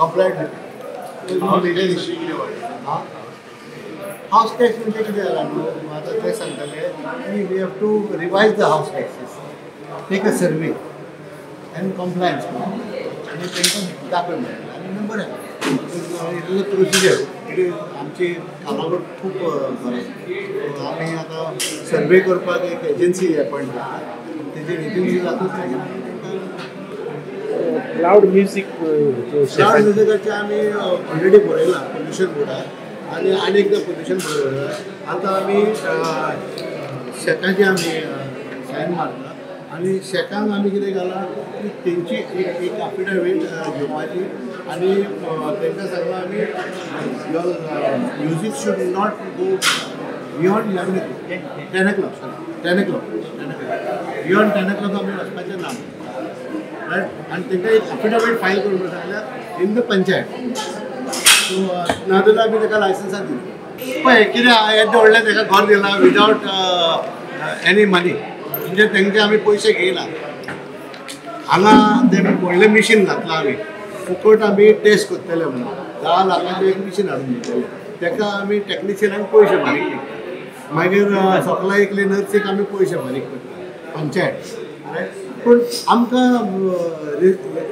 compliant house tax म्हणजे कितें जाला न्हू आतां ते सांगताले we have to revise the house taxes take a survey and compliance आनी तांकां दाखय मेळटा आनी बरें it is a procedure it is आमची कामागूट खूब बरें आमी आतां सर्वे करपाक एक एजन्सी अपॉयंट केला तेजेर एजन्सी जातूच क्लाउड म्युझिक क्लाउड म्युझिकाचे आमी ऑलरेडी बरयलां पोल्युशन बोर्डाक आनी एकदां पोल्युशन बोर्ड आतां आमी शेकाची आमी सायन मारता आनी शेकांक आमी कितें घालां की तेंची एक एफिडेवीट घेवपाची आनी तांकां सांगलां आमी your music should not go beyond 10 o'clock beyond 10 o'clock आमी वचपाचें ना रायट आनी तांकां एक एफिडेवीट फायल करून सांगल्यार इन द पंचायत सो नाजाल्यार आमी ताका लायसन्सां दिली पळय कितें येदें व्हडलें ताका घर दिलां विदावट एनी मनी म्हणजे तांचे आमी पयशे घेयना हांगा ते व्हडलें मिशीन घातलां आमी फुकट आमी टेस्ट करतले म्हणून 10 लाखाचें एक मिशीन हाडून दितले ताका आमी टॅक्निशियनांक पयशे फारीक करता मागीर सप्लाय क्लिनर्सीक आमी पयशे फारीक करता पंचायत पूण आमकां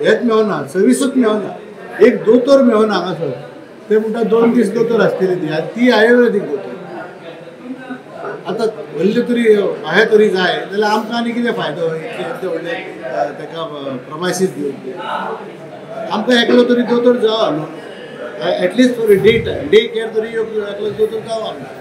हेच मेळना सर्विसूच मेळना एक दोतोर मेळना हांगासर ते म्हणटा 2 दीस दोतोर आसतली ती आनी ती आयुर्वेदीक दोतोर आतां व्हडले तरी हे तरी जाय जाल्यार आमकां आनी कितें फायदो इतले व्हडले ताका प्रमायसीस दिवंक आमकां एकलो तरी दोतोर जावं न्हू एटलिस्ट फॉर डे केअर तरी एकलो दोतोर जावं आमकां